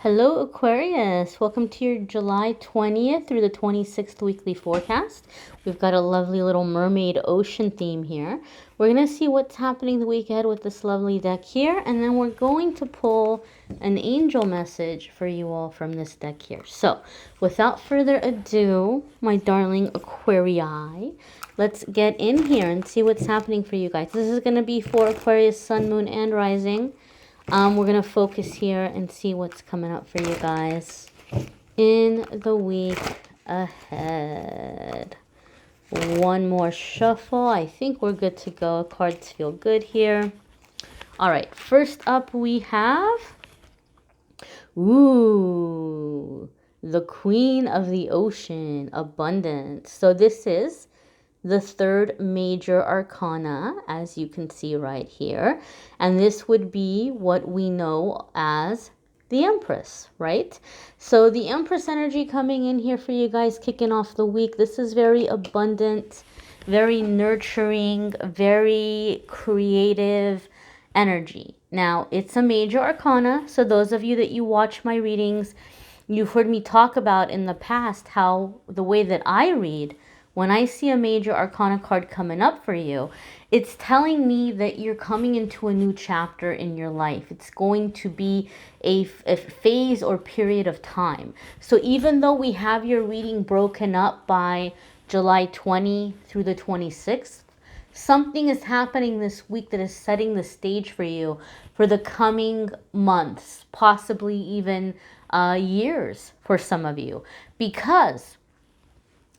Hello Aquarius, welcome to your July 20th through the 26th weekly forecast. We've got a lovely little mermaid ocean theme here. We're going to see what's happening the week ahead with this lovely deck here, and then we're going to pull an angel message for you all from this deck here. So without further ado, my darling Aquarii, let's get in here and see what's happening for you guys. This is going to be for Aquarius, Sun, Moon, and Rising. We're going to focus here and see what's coming up for you guys in the week ahead. One more shuffle. I think we're good to go. Cards feel good here. All right. First up we have, the Queen of the Ocean, Abundance. So this is the third major arcana, as you can see right here. And this would be what we know as the Empress, right? So the Empress energy coming in here for you guys, kicking off the week. This is very abundant, very nurturing, very creative energy. Now, it's a major arcana. So those of you that you watch my readings, you've heard me talk about in the past how the way that I read, when I see a major arcana card coming up for you, it's telling me that you're coming into a new chapter in your life. It's going to be a phase or period of time. So even though we have your reading broken up by July 20 through the 26th, something is happening this week that is setting the stage for you for the coming months, possibly even years for some of you, because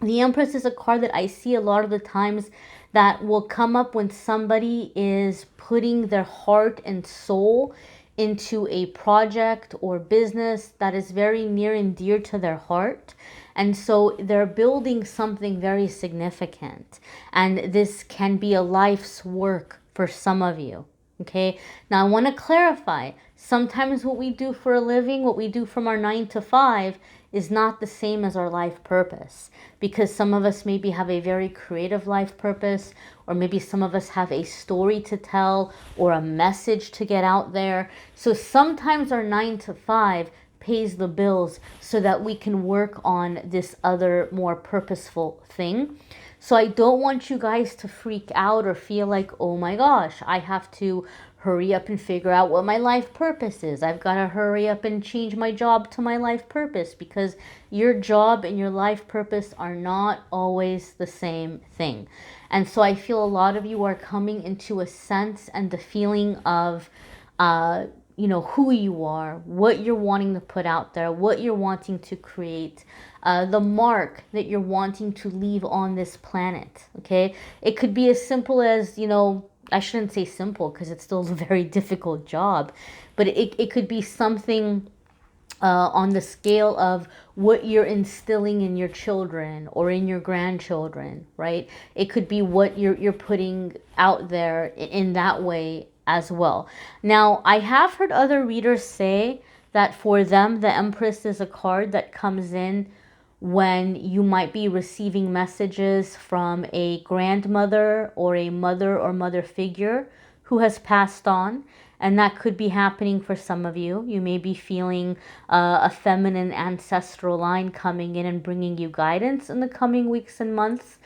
the Empress is a card that I see a lot of the times that will come up when somebody is putting their heart and soul into a project or business that is very near and dear to their heart. And so they're building something very significant. And this can be a life's work for some of you. Okay, now I want to clarify, sometimes what we do for a living, what we do from our 9 to 5 is not the same as our life purpose, because some of us maybe have a very creative life purpose, or maybe some of us have a story to tell or a message to get out there. So sometimes our 9 to 5 pays the bills so that we can work on this other more purposeful thing. So I don't want you guys to freak out or feel like, oh my gosh, I have to hurry up and figure out what my life purpose is. I've got to hurry up and change my job to my life purpose, because your job and your life purpose are not always the same thing. And so I feel a lot of you are coming into a sense and the feeling of, who you are, what you're wanting to put out there, what you're wanting to create, the mark that you're wanting to leave on this planet, okay? It could be as simple as, I shouldn't say simple because it's still a very difficult job, but it could be something on the scale of what you're instilling in your children or in your grandchildren, right? It could be what you're putting out there in that way as well. Now, I have heard other readers say that for them, the Empress is a card that comes in when you might be receiving messages from a grandmother or a mother or mother figure who has passed on. And that could be happening for some of you. You may be feeling a feminine ancestral line coming in and bringing you guidance in the coming weeks and months.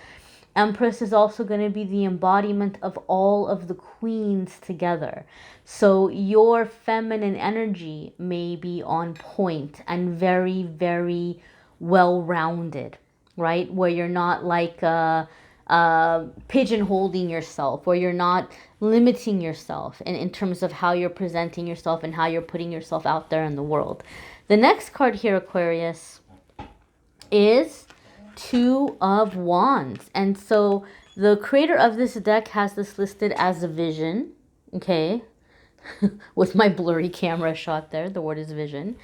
Empress is also going to be the embodiment of all of the queens together. So your feminine energy may be on point and very, very well-rounded, right? Where you're not like pigeonholing yourself, or you're not limiting yourself in terms of how you're presenting yourself and how you're putting yourself out there in the world. The next card here, Aquarius, is Two of Wands. And so the creator of this deck has this listed as a vision, okay? With my blurry camera shot there, the word is vision.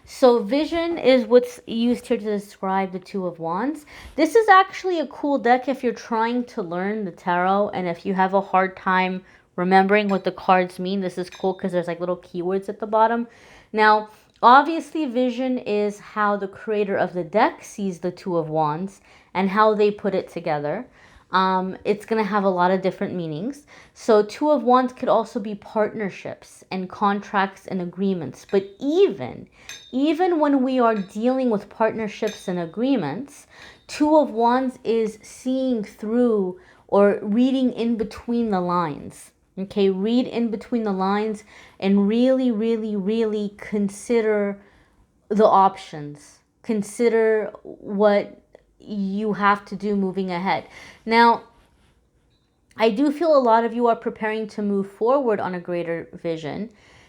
So vision is what's used here to describe the Two of Wands. This is actually a cool deck if you're trying to learn the tarot, and if you have a hard time remembering what the cards mean, this is cool because there's like little keywords at the bottom. Now, obviously, vision is how the creator of the deck sees the Two of Wands and how they put it together. it's going to have a lot of different meanings. So Two of Wands could also be partnerships and contracts and agreements. But even when we are dealing with partnerships and agreements, Two of Wands is seeing through or reading in between the lines. Okay, read in between the lines and really, really, really consider the options. Consider what you have to do moving ahead. Now, I do feel a lot of you are preparing to move forward on a greater vision.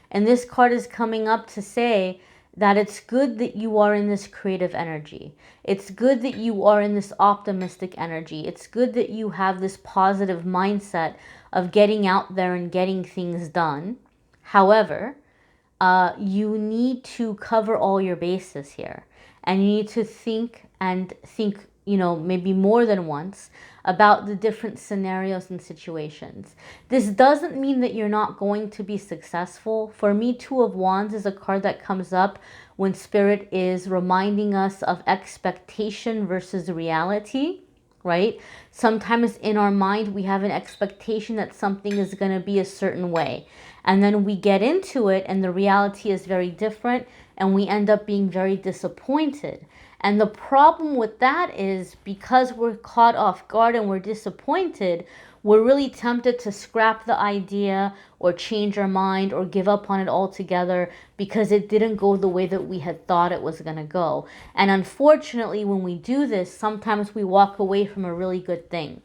And this card is coming up to say that it's good that you are in this creative energy. It's good that you are in this optimistic energy. It's good that you have this positive mindset of getting out there and getting things done. However, you need to cover all your bases here. And you need to think, maybe more than once about the different scenarios and situations. This doesn't mean that you're not going to be successful. For me, Two of Wands is a card that comes up when Spirit is reminding us of expectation versus reality, right? Sometimes in our mind, we have an expectation that something is going to be a certain way. And then we get into it and the reality is very different and we end up being very disappointed. And the problem with that is because we're caught off guard and we're disappointed, we're really tempted to scrap the idea or change our mind or give up on it altogether because it didn't go the way that we had thought it was going to go. And unfortunately, when we do this, sometimes we walk away from a really good thing.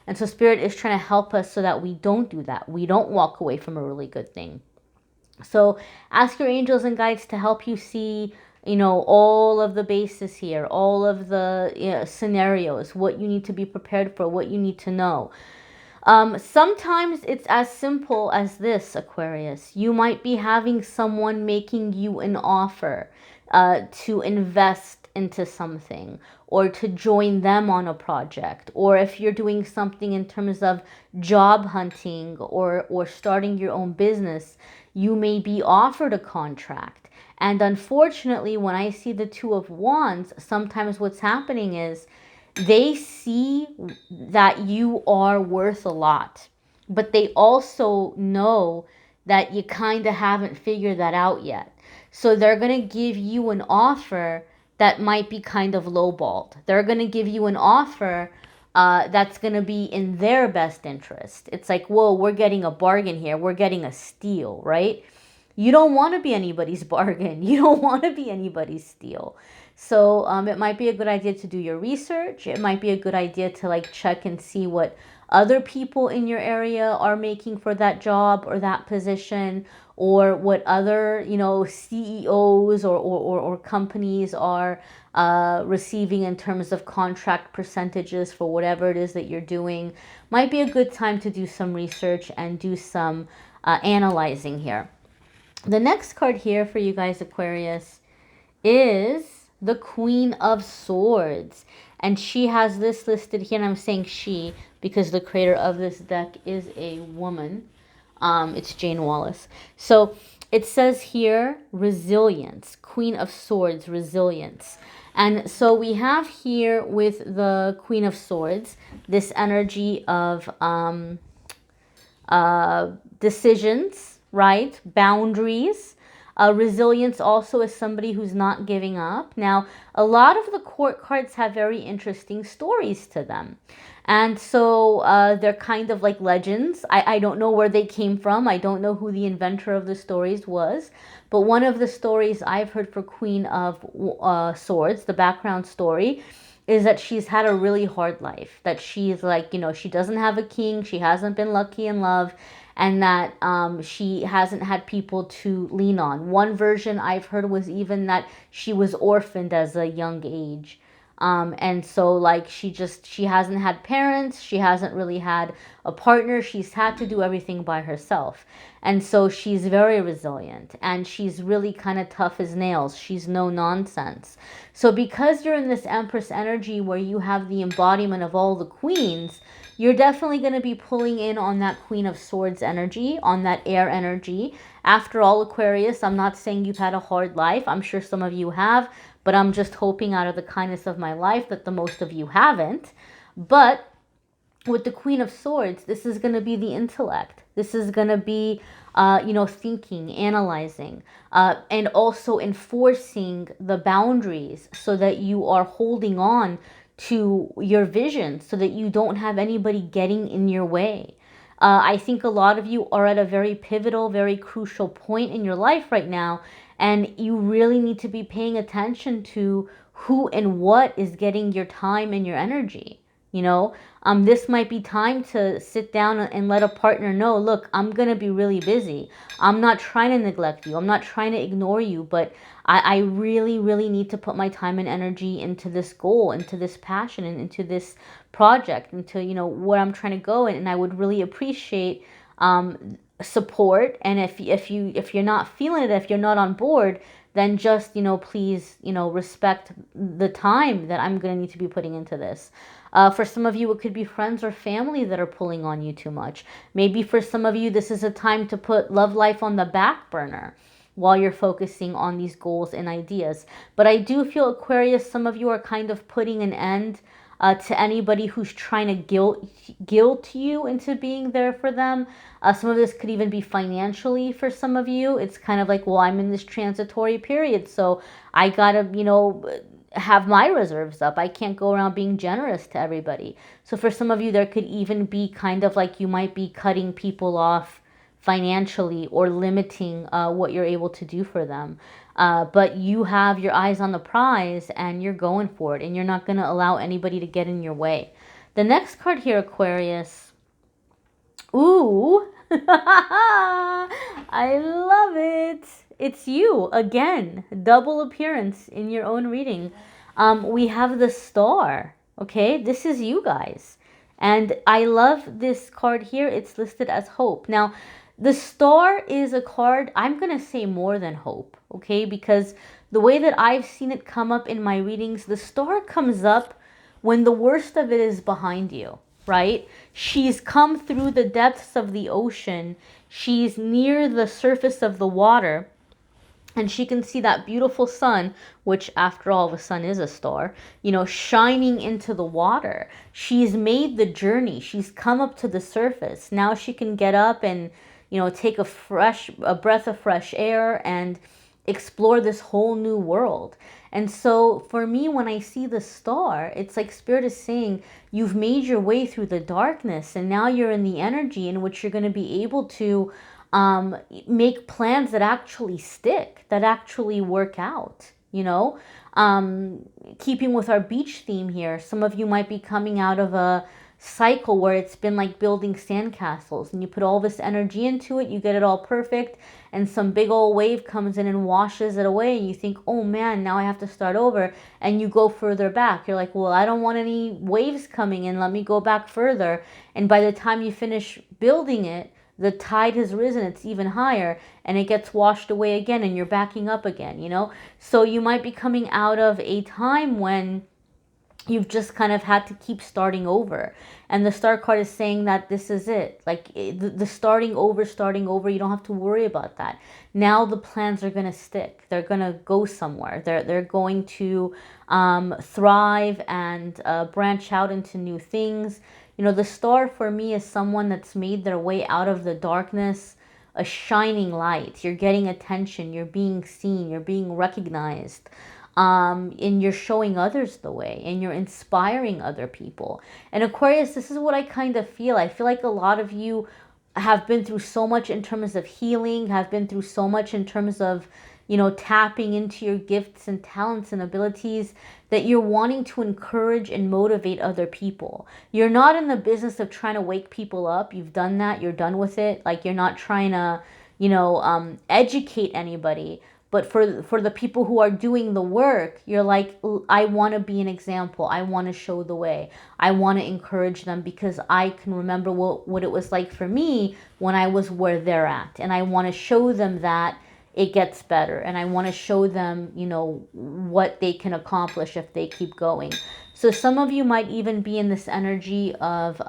And so Spirit is trying to help us so that we don't do that. We don't walk away from a really good thing. So ask your angels and guides to help you see, all of the bases here, all of the scenarios, what you need to be prepared for, what you need to know. Sometimes it's as simple as this, Aquarius. You might be having someone making you an offer to invest into something or to join them on a project, or if you're doing something in terms of job hunting or starting your own business, you may be offered a contract. And unfortunately, when I see the Two of Wands, sometimes what's happening is they see that you are worth a lot, but they also know that you kind of haven't figured that out yet. So they're going to give you an offer that might be kind of lowballed. They're going to give you an offer that's going to be in their best interest. It's like, whoa, we're getting a bargain here. We're getting a steal, right? You don't want to be anybody's bargain. You don't want to be anybody's steal. So it might be a good idea to do your research. It might be a good idea to check and see what other people in your area are making for that job or that position, or what other, CEOs or companies are receiving in terms of contract percentages for whatever it is that you're doing. Might be a good time to do some research and do some analyzing here. The next card here for you guys, Aquarius, is the Queen of Swords. And she has this listed here, and I'm saying she because the creator of this deck is a woman. It's Jane Wallace. So it says here, resilience, Queen of Swords, resilience. And so we have here with the Queen of Swords, this energy of decisions, right? Boundaries. Resilience also is somebody who's not giving up. Now, a lot of the court cards have very interesting stories to them. And so they're kind of like legends. I don't know where they came from. I don't know who the inventor of the stories was. But one of the stories I've heard for Queen of Swords, the background story, is that she's had a really hard life. That she's she doesn't have a king. She hasn't been lucky in love. And that she hasn't had people to lean on. One version I've heard was even that she was orphaned as a young age. And so she hasn't had parents. She hasn't really had a partner. She's had to do everything by herself. And so she's very resilient and she's really kind of tough as nails. She's no nonsense. So because you're in this Empress energy where you have the embodiment of all the queens, you're definitely going to be pulling in on that Queen of Swords energy, on that air energy. After all, Aquarius, I'm not saying you've had a hard life. I'm sure some of you have, but I'm just hoping out of the kindness of my life that the most of you haven't. But with the Queen of Swords, this is going to be the intellect. This is going to be, thinking, analyzing, and also enforcing the boundaries so that you are holding on to your vision so that you don't have anybody getting in your way. I think a lot of you are at a very pivotal, very crucial point in your life right now, and you really need to be paying attention to who and what is getting your time and your energy. This might be time to sit down and let a partner know, look, I'm going to be really busy. I'm not trying to neglect you. I'm not trying to ignore you, but I really, really need to put my time and energy into this goal, into this passion, and into this project, into, where I'm trying to go. And I would really appreciate support. And if you're not feeling it, if you're not on board, then just, please, respect the time that I'm going to need to be putting into this. For some of you, it could be friends or family that are pulling on you too much. Maybe for some of you, this is a time to put love life on the back burner while you're focusing on these goals and ideas. But I do feel, Aquarius, some of you are kind of putting an end to anybody who's trying to guilt you into being there for them. Some of this could even be financially for some of you. It's kind of like, well, I'm in this transitory period, so I gotta, have my reserves up. I can't go around being generous to everybody. So for some of you, there could even be kind of like you might be cutting people off financially or limiting what you're able to do for them. But you have your eyes on the prize and you're going for it, and you're not going to allow anybody to get in your way. The next card here, Aquarius. Ooh, I love it. It's you again. Double appearance in your own reading. We have the Star. Okay, this is you guys. And I love this card here. It's listed as hope. Now, the Star is a card, I'm going to say more than hope, okay? Because the way that I've seen it come up in my readings, the Star comes up when the worst of it is behind you, right? She's come through the depths of the ocean. She's near the surface of the water. And she can see that beautiful sun, which after all, the sun is a star, shining into the water. She's made the journey. She's come up to the surface. Now she can get up and, take a breath of fresh air and explore this whole new world. And so for me, when I see the Star, it's like Spirit is saying, you've made your way through the darkness and now you're in the energy in which you're going to be able to make plans that actually stick, that actually work out, keeping with our beach theme here. Some of you might be coming out of a cycle where it's been like building sandcastles, and you put all this energy into it, you get it all perfect, and some big old wave comes in and washes it away, and you think, oh man, now I have to start over, and you go further back. You're like, well, I don't want any waves coming in, let me go back further. And by the time you finish building it, the tide has risen, it's even higher, and it gets washed away again, and you're backing up again, So you might be coming out of a time when you've just kind of had to keep starting over. And the Star card is saying that this is it. Like the starting over, you don't have to worry about that. Now the plans are going to stick. They're going to go somewhere. They're going to thrive and branch out into new things. The Star for me is someone that's made their way out of the darkness, a shining light. You're getting attention. You're being seen. You're being recognized. And you're showing others the way, and you're inspiring other people. And Aquarius, this is what I kind of feel. I feel like a lot of you have been through so much in terms of healing, have been through so much in terms of, tapping into your gifts and talents and abilities, that you're wanting to encourage and motivate other people. You're not in the business of trying to wake people up. You've done that. You're done with it. Like, you're not trying to, educate anybody. But for the people who are doing the work, you're like, I want to be an example. I want to show the way. I want to encourage them because I can remember what it was like for me when I was where they're at. And I want to show them that it gets better. And I want to show them, what they can accomplish if they keep going. So some of you might even be in this energy of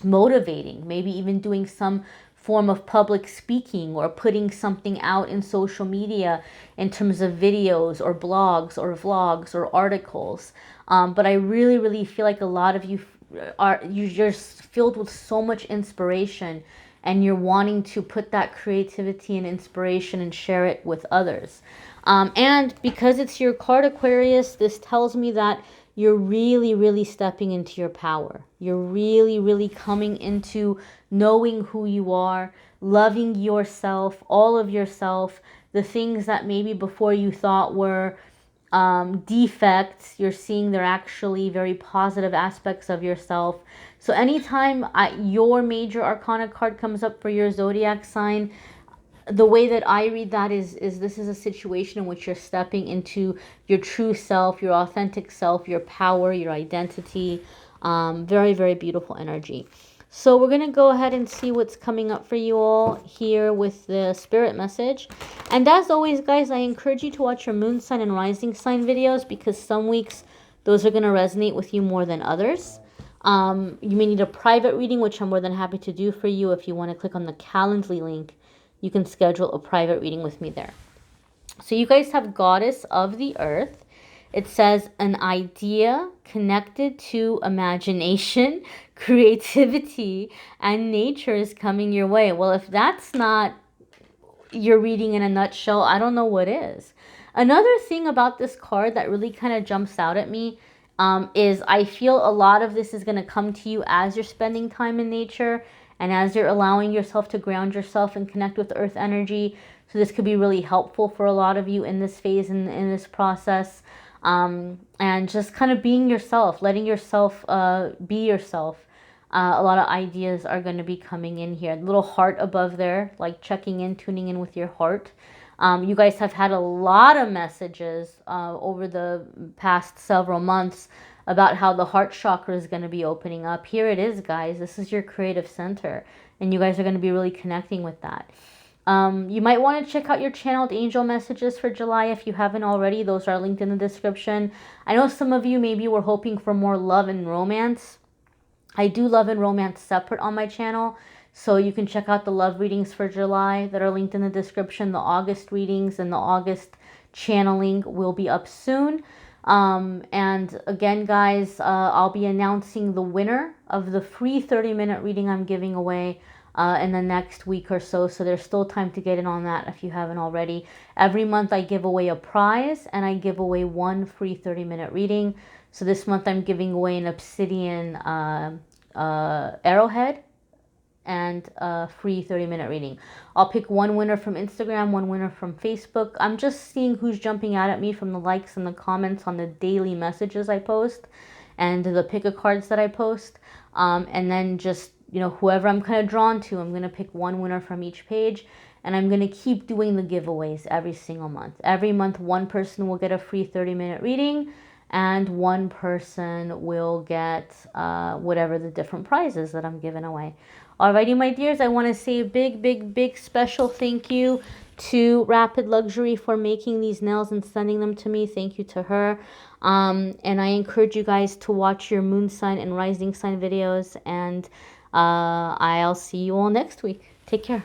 motivating, maybe even doing some form of public speaking or putting something out in social media in terms of videos or blogs or vlogs or articles. But I really, really feel like a lot of you you're filled with so much inspiration, and you're wanting to put that creativity and inspiration and share it with others. And because it's your card, Aquarius, this tells me that you're really, really stepping into your power. You're really, really coming into knowing who you are, loving yourself, all of yourself, the things that maybe before you thought were defects, you're seeing they're actually very positive aspects of yourself. So anytime your major arcana card comes up for your zodiac sign, the way that I read that is this is a situation in which you're stepping into your true self, your authentic self, your power, your identity. Very, very beautiful energy. So we're going to go ahead and see what's coming up for you all here with the spirit message. And as always, guys, I encourage you to watch your moon sign and rising sign videos, because some weeks those are going to resonate with you more than others. You may need a private reading, which I'm more than happy to do for you. If you want to click on the Calendly link, you can schedule a private reading with me there. So you guys have Goddess of the Earth. It says an idea connected to imagination, creativity, and nature is coming your way. Well, if that's not your reading in a nutshell, I don't know what is. Another thing about this card that really kind of jumps out at me is I feel a lot of this is going to come to you as you're spending time in nature and as you're allowing yourself to ground yourself and connect with earth energy. So this could be really helpful for a lot of you in this phase and in this process. And just kind of being yourself, letting yourself be yourself. A lot of ideas are going to be coming in here. Little heart above there, like checking in, tuning in with your heart. You guys have had a lot of messages over the past several months about how the heart chakra is going to be opening up. Here it is, guys. This is your creative center, and you guys are going to be really connecting with that. You might want to check out your channeled angel messages for July if you haven't already. Those are linked in the description. I know some of you maybe were hoping for more love and romance. I do love and romance separate on my channel, so you can check out the love readings for July that are linked in the description. The August readings and the August channeling will be up soon. And again, guys, I'll be announcing the winner of the free 30-minute reading I'm giving away in the next week or so. So there's still time to get in on that if you haven't already. Every month I give away a prize, and I give away one free 30-minute reading. So this month I'm giving away an obsidian arrowhead and a free 30-minute reading. I'll pick one winner from Instagram, one winner from Facebook. I'm just seeing who's jumping out at me from the likes and the comments on the daily messages I post and the pick-a-cards that I post. And then just, you know, whoever I'm kind of drawn to, I'm going to pick one winner from each page. And I'm going to keep doing the giveaways every single month. Every month, one person will get a free 30-minute reading, and one person will get whatever the different prizes that I'm giving away. Alrighty, my dears, I want to say a big, big, big special thank you to Rapid Luxury for making these nails and sending them to me. Thank you to her. And I encourage you guys to watch your moon sign and rising sign videos. And I'll see you all next week. Take care.